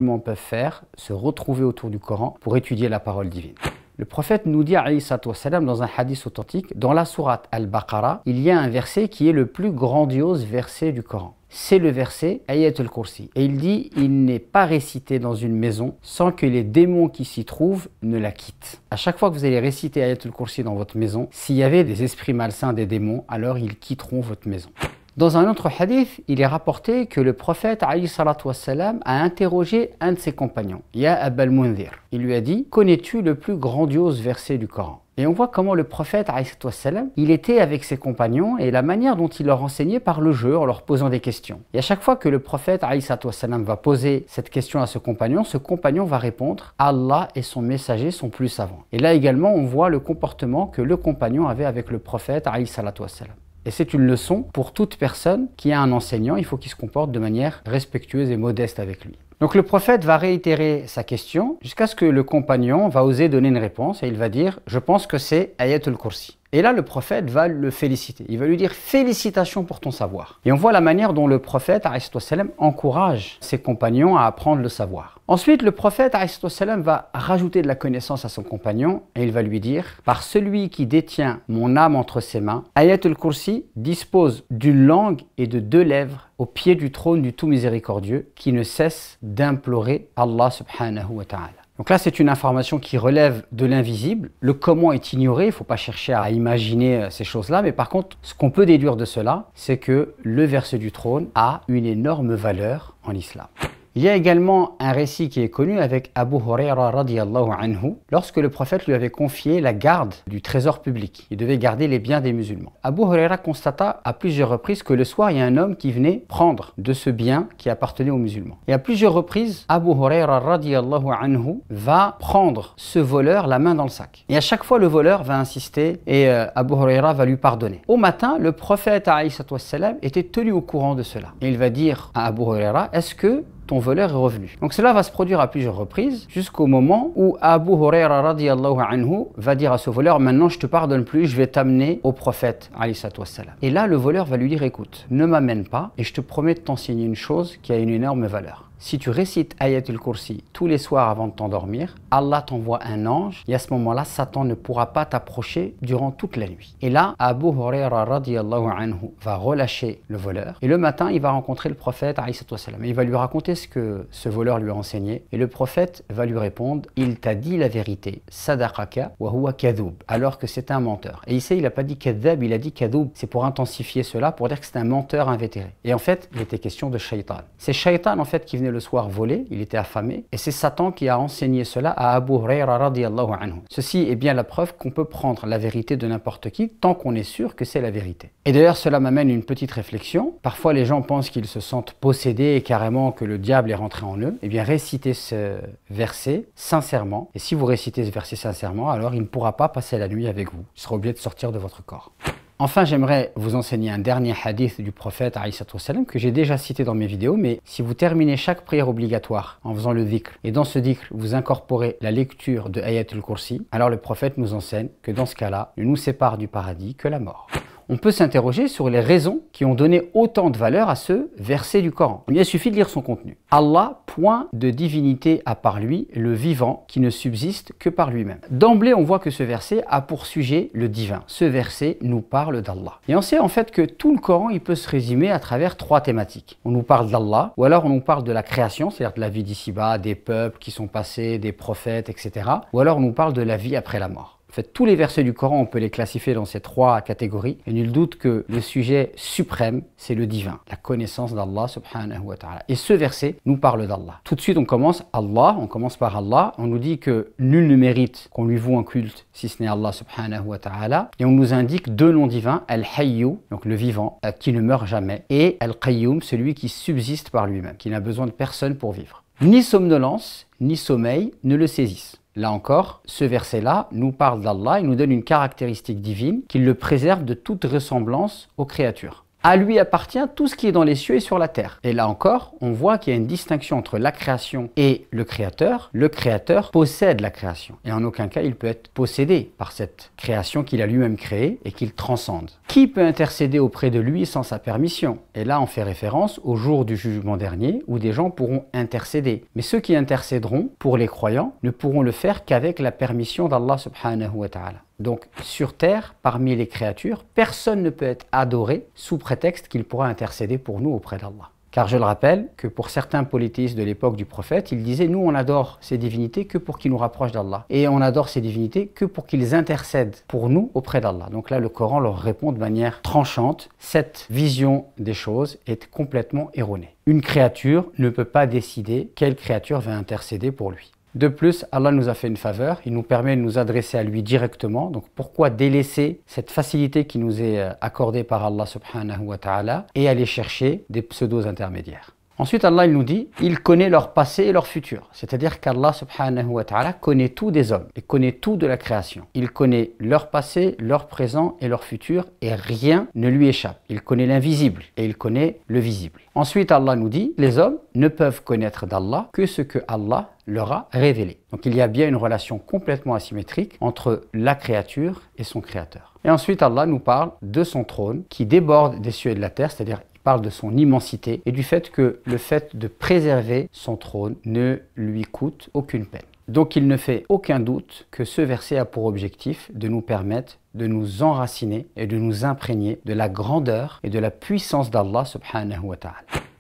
peuvent faire, se retrouver autour du Coran pour étudier la parole divine. Le prophète nous dit, alayhi salatu wassalam, dans un hadith authentique, dans la sourate Al-Baqarah, il y a un verset qui est le plus grandiose verset du Coran. C'est le verset Ayatul Kursi. Et il dit, il n'est pas récité dans une maison sans que les démons qui s'y trouvent ne la quittent. À chaque fois que vous allez réciter Ayatul Kursi dans votre maison, s'il y avait des esprits malsains, des démons, alors ils quitteront votre maison. Dans un autre hadith, il est rapporté que le prophète alayhi salatu wassalam a interrogé un de ses compagnons, Ya Abal Mundhir. Il lui a dit, connais-tu le plus grandiose verset du Coran? Et on voit comment le prophète alayhi salatu wassalam, il était avec ses compagnons et la manière dont il leur enseignait par le jeu en leur posant des questions. Et à chaque fois que le prophète alayhi salatu wassalam va poser cette question à ce compagnon va répondre, Allah et son messager sont plus savants. Et là également, on voit le comportement que le compagnon avait avec le prophète alayhi salatu wassalam. Et c'est une leçon pour toute personne qui a un enseignant, il faut qu'il se comporte de manière respectueuse et modeste avec lui. Donc le prophète va réitérer sa question jusqu'à ce que le compagnon va oser donner une réponse et il va dire « Je pense que c'est Ayatul Kursi ». Et là, le prophète va le féliciter. Il va lui dire « Félicitations pour ton savoir ». Et on voit la manière dont le prophète encourage ses compagnons à apprendre le savoir. Ensuite, le prophète va rajouter de la connaissance à son compagnon et il va lui dire « Par celui qui détient mon âme entre ses mains, Ayatul Kursi dispose d'une langue et de 2 lèvres au pied du trône du tout miséricordieux qui ne cesse d'implorer Allah subhanahu wa ta'ala ». Donc là, c'est une information qui relève de l'invisible. Le comment est ignoré, il ne faut pas chercher à imaginer ces choses-là. Mais par contre, ce qu'on peut déduire de cela, c'est que le verset du trône a une énorme valeur en islam. Il y a également un récit qui est connu avec Abu Huraira radiyallahu anhu, lorsque le prophète lui avait confié la garde du trésor public. Il devait garder les biens des musulmans. Abu Huraira constata à plusieurs reprises que le soir, il y a un homme qui venait prendre de ce bien qui appartenait aux musulmans. Et à plusieurs reprises, Abu Huraira radiyallahu anhu va prendre ce voleur la main dans le sac. Et à chaque fois, le voleur va insister et Abu Huraira va lui pardonner. Au matin, le prophète alayhi salatu wassalam était tenu au courant de cela. Et il va dire à Abu Huraira, est-ce que ton voleur est revenu? Donc cela va se produire à plusieurs reprises jusqu'au moment où Abu Huraira radiyallahu anhu va dire à ce voleur, maintenant je te pardonne plus, je vais t'amener au prophète alayhi salatu wassalam. Et là le voleur va lui dire, écoute, ne m'amène pas et je te promets de t'enseigner une chose qui a une énorme valeur. Si tu récites Ayatul Kursi tous les soirs avant de t'endormir, Allah t'envoie un ange et à ce moment-là, Satan ne pourra pas t'approcher durant toute la nuit. Et là, Abu Huraira radiyallahu anhu va relâcher le voleur et le matin, il va rencontrer le prophète alayhi salatu wassalam. Et il va lui raconter ce que ce voleur lui a enseigné et le prophète va lui répondre, il t'a dit la vérité, sadaqaka wa huwa kadhub, alors que c'est un menteur. Et ici, il n'a pas dit kadhab, il a dit kadhub. C'est pour intensifier cela, pour dire que c'est un menteur invétéré. Et en fait, il était question de shaitan. C'est shaitan en fait qui venait le soir voler, il était affamé, et c'est Satan qui a enseigné cela à Abu Huraira radiyallahu anhu. Ceci est bien la preuve qu'on peut prendre la vérité de n'importe qui tant qu'on est sûr que c'est la vérité. Et d'ailleurs, cela m'amène une petite réflexion. Parfois, les gens pensent qu'ils se sentent possédés et carrément que le diable est rentré en eux. Eh bien, récitez ce verset sincèrement. Et si vous récitez ce verset sincèrement, alors il ne pourra pas passer la nuit avec vous. Il sera obligé de sortir de votre corps. Enfin, j'aimerais vous enseigner un dernier hadith du prophète alayhi salatu wassalam que j'ai déjà cité dans mes vidéos, mais si vous terminez chaque prière obligatoire en faisant le dhikr, et dans ce dhikr, vous incorporez la lecture de Ayatul Kursi, alors le prophète nous enseigne que dans ce cas-là, ne nous sépare du paradis que la mort. On peut s'interroger sur les raisons qui ont donné autant de valeur à ce verset du Coran. Il suffit de lire son contenu. Allah, point de divinité à part lui, le vivant qui ne subsiste que par lui-même. D'emblée, on voit que ce verset a pour sujet le divin. Ce verset nous parle d'Allah. Et on sait en fait que tout le Coran, il peut se résumer à travers 3 thématiques. On nous parle d'Allah, ou alors on nous parle de la création, c'est-à-dire de la vie d'ici-bas, des peuples qui sont passés, des prophètes, etc. Ou alors on nous parle de la vie après la mort. En fait, tous les versets du Coran, on peut les classifier dans ces 3 catégories. Et nul doute que le sujet suprême, c'est le divin, la connaissance d'Allah subhanahu wa ta'ala. Et ce verset nous parle d'Allah. Tout de suite, on commence par Allah. On nous dit que nul ne mérite qu'on lui voue un culte si ce n'est Allah subhanahu wa ta'ala. Et on nous indique 2 noms divins, Al-Hayyu, donc le vivant, qui ne meurt jamais, et Al-Qayyum, celui qui subsiste par lui-même, qui n'a besoin de personne pour vivre. Ni somnolence, ni sommeil ne le saisissent. Là encore, ce verset-là nous parle d'Allah, il nous donne une caractéristique divine qui le préserve de toute ressemblance aux créatures. À lui appartient tout ce qui est dans les cieux et sur la terre. Et là encore, on voit qu'il y a une distinction entre la création et le créateur. Le créateur possède la création. Et en aucun cas, il peut être possédé par cette création qu'il a lui-même créée et qu'il transcende. qui peut intercéder auprès de lui sans sa permission? Et là, on fait référence au jour du jugement dernier où des gens pourront intercéder. Mais ceux qui intercéderont pour les croyants ne pourront le faire qu'avec la permission d'Allah subhanahu wa ta'ala. Donc, sur terre, parmi les créatures, personne ne peut être adoré sous prétexte qu'il pourra intercéder pour nous auprès d'Allah. Car je le rappelle que pour certains polythéistes de l'époque du prophète, ils disaient « Nous, on adore ces divinités que pour qu'ils nous rapprochent d'Allah. Et on adore ces divinités que pour qu'ils intercèdent pour nous auprès d'Allah. » Donc là, le Coran leur répond de manière tranchante. Cette vision des choses est complètement erronée. Une créature ne peut pas décider quelle créature va intercéder pour lui. De plus, Allah nous a fait une faveur, il nous permet de nous adresser à lui directement. Donc pourquoi délaisser cette facilité qui nous est accordée par Allah subhanahu wa ta'ala et aller chercher des pseudos intermédiaires? Ensuite, Allah il nous dit, il connaît leur passé et leur futur. C'est-à-dire qu'Allah subhanahu wa ta'ala connaît tout des hommes et connaît tout de la création. Il connaît leur passé, leur présent et leur futur et rien ne lui échappe. Il connaît l'invisible et il connaît le visible. Ensuite, Allah nous dit, les hommes ne peuvent connaître d'Allah que ce que Allah leur a révélé. Donc il y a bien une relation complètement asymétrique entre la créature et son créateur. Et ensuite, Allah nous parle de son trône qui déborde des cieux et de la terre, c'est-à-dire parle de son immensité et du fait que le fait de préserver son trône ne lui coûte aucune peine. Donc il ne fait aucun doute que ce verset a pour objectif de nous permettre de nous enraciner et de nous imprégner de la grandeur et de la puissance d'Allah subhanahu wa ta'ala.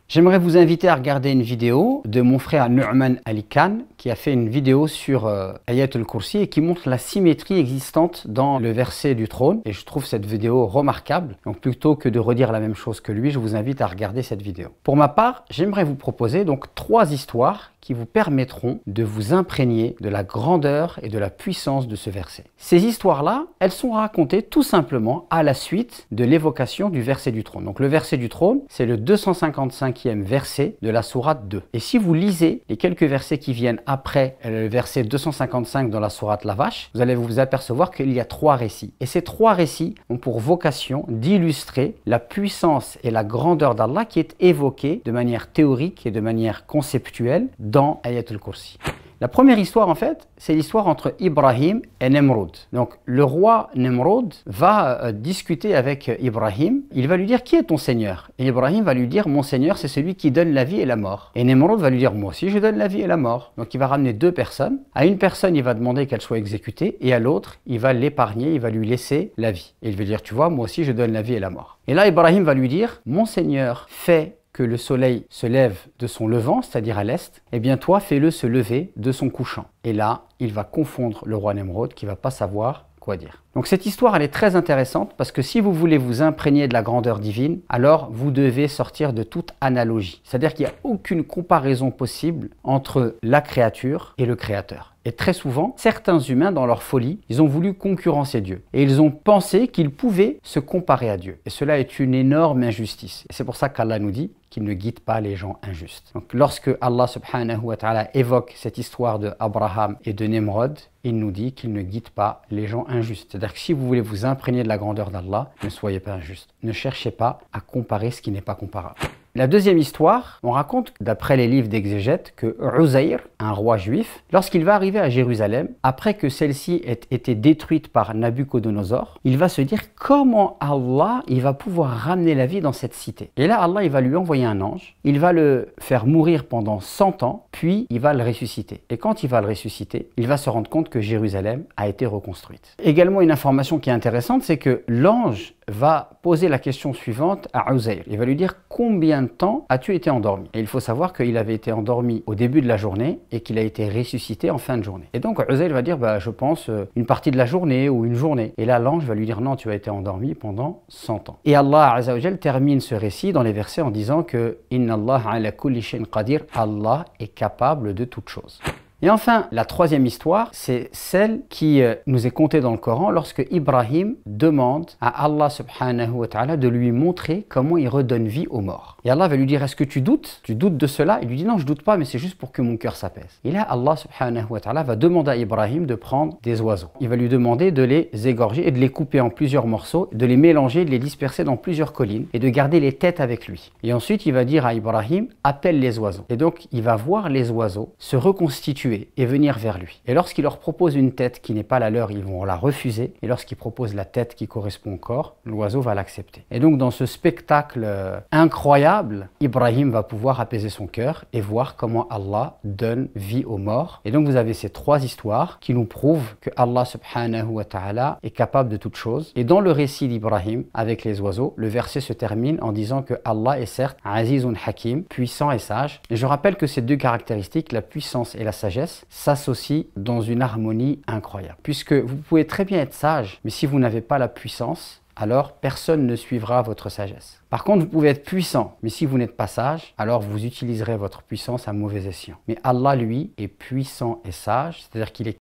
J'aimerais vous inviter à regarder une vidéo de mon frère Nu'man Ali Khan qui a fait une vidéo sur Ayat al-Kursi et qui montre la symétrie existante dans le verset du trône. Et je trouve cette vidéo remarquable. Donc plutôt que de redire la même chose que lui, je vous invite à regarder cette vidéo. Pour ma part, j'aimerais vous proposer donc 3 histoires qui vous permettront de vous imprégner de la grandeur et de la puissance de ce verset. Ces histoires-là, elles sont racontées tout simplement à la suite de l'évocation du verset du trône. Donc le verset du trône, c'est le 255e verset de la sourate 2. Et si vous lisez les quelques versets qui viennent après le verset 255 dans la sourate La Vache, vous allez vous apercevoir qu'il y a 3 récits. Et ces 3 récits ont pour vocation d'illustrer la puissance et la grandeur d'Allah qui est évoquée de manière théorique et de manière conceptuelle dans Ayat al-Kursi. La première histoire, en fait, c'est l'histoire entre Ibrahim et Nemrod. Donc, le roi Nemrod va discuter avec Ibrahim. Il va lui dire, qui est ton Seigneur? Et Ibrahim va lui dire, mon Seigneur, c'est celui qui donne la vie et la mort. Et Nemrod va lui dire, moi aussi, je donne la vie et la mort. Donc, il va ramener 2 personnes. À une personne, il va demander qu'elle soit exécutée. Et à l'autre, il va l'épargner, il va lui laisser la vie. Et il va dire, tu vois, moi aussi, je donne la vie et la mort. Et là, Ibrahim va lui dire, mon Seigneur fait que le soleil se lève de son levant, c'est-à-dire à l'est, eh bien toi, fais-le se lever de son couchant. Et là, il va confondre le roi Nemrod qui ne va pas savoir quoi dire. Donc cette histoire, elle est très intéressante parce que si vous voulez vous imprégner de la grandeur divine, alors vous devez sortir de toute analogie. C'est-à-dire qu'il n'y a aucune comparaison possible entre la créature et le créateur. Et très souvent, certains humains, dans leur folie, ils ont voulu concurrencer Dieu. Et ils ont pensé qu'ils pouvaient se comparer à Dieu. Et cela est une énorme injustice. Et c'est pour ça qu'Allah nous dit qu'il ne guide pas les gens injustes. Donc lorsque Allah subhanahu wa ta'ala évoque cette histoire de Abraham et de Nemrod, il nous dit qu'il ne guide pas les gens injustes. C'est-à-dire que si vous voulez vous imprégner de la grandeur d'Allah, ne soyez pas injuste. Ne cherchez pas à comparer ce qui n'est pas comparable. La deuxième histoire, on raconte, d'après les livres d'exégètes, que Uzayr, un roi juif, lorsqu'il va arriver à Jérusalem, après que celle-ci ait été détruite par Nabuchodonosor, il va se dire comment Allah il va pouvoir ramener la vie dans cette cité. Et là, Allah il va lui envoyer un ange, il va le faire mourir pendant 100 ans, puis il va le ressusciter. Et quand il va le ressusciter, il va se rendre compte que Jérusalem a été reconstruite. Également, une information qui est intéressante, c'est que l'ange va poser la question suivante à Uzayr. Il va lui dire combien de temps as-tu été endormi? Et il faut savoir qu'il avait été endormi au début de la journée et qu'il a été ressuscité en fin de journée. Et donc Uzayr va dire je pense une partie de la journée ou une journée. Et là l'ange va lui dire non, tu as été endormi pendant 100 ans. Et Allah Azza wa Jal termine ce récit dans les versets en disant que Inna Allah ala kulli shay'in qadir, Allah est capable de toutes choses. Et enfin, la troisième histoire, c'est celle qui nous est contée dans le Coran lorsque Ibrahim demande à Allah subhanahu wa ta'ala de lui montrer comment il redonne vie aux morts. Et Allah va lui dire, est-ce que tu doutes? Tu doutes de cela? Il lui dit, non, je doute pas, mais c'est juste pour que mon cœur s'apaise. Et là, Allah subhanahu wa ta'ala va demander à Ibrahim de prendre des oiseaux. Il va lui demander de les égorger et de les couper en plusieurs morceaux, de les mélanger, de les disperser dans plusieurs collines et de garder les têtes avec lui. Et ensuite, il va dire à Ibrahim, appelle les oiseaux. Et donc, il va voir les oiseaux se reconstituer et venir vers lui. Et lorsqu'il leur propose une tête qui n'est pas la leur, ils vont la refuser. Et lorsqu'il propose la tête qui correspond au corps, l'oiseau va l'accepter. Et donc, dans ce spectacle incroyable, Ibrahim va pouvoir apaiser son cœur et voir comment Allah donne vie aux morts. Et donc, vous avez ces trois histoires qui nous prouvent que Allah subhanahu wa ta'ala est capable de toutes choses. Et dans le récit d'Ibrahim avec les oiseaux, le verset se termine en disant que Allah est certes Azizun Hakim, puissant et sage. Et je rappelle que ces deux caractéristiques, la puissance et la sagesse, s'associent dans une harmonie incroyable. Puisque vous pouvez très bien être sage, mais si vous n'avez pas la puissance, alors personne ne suivra votre sagesse. Par contre, vous pouvez être puissant, mais si vous n'êtes pas sage, alors vous utiliserez votre puissance à mauvais escient. Mais Allah, lui, est puissant et sage, c'est-à-dire qu'il est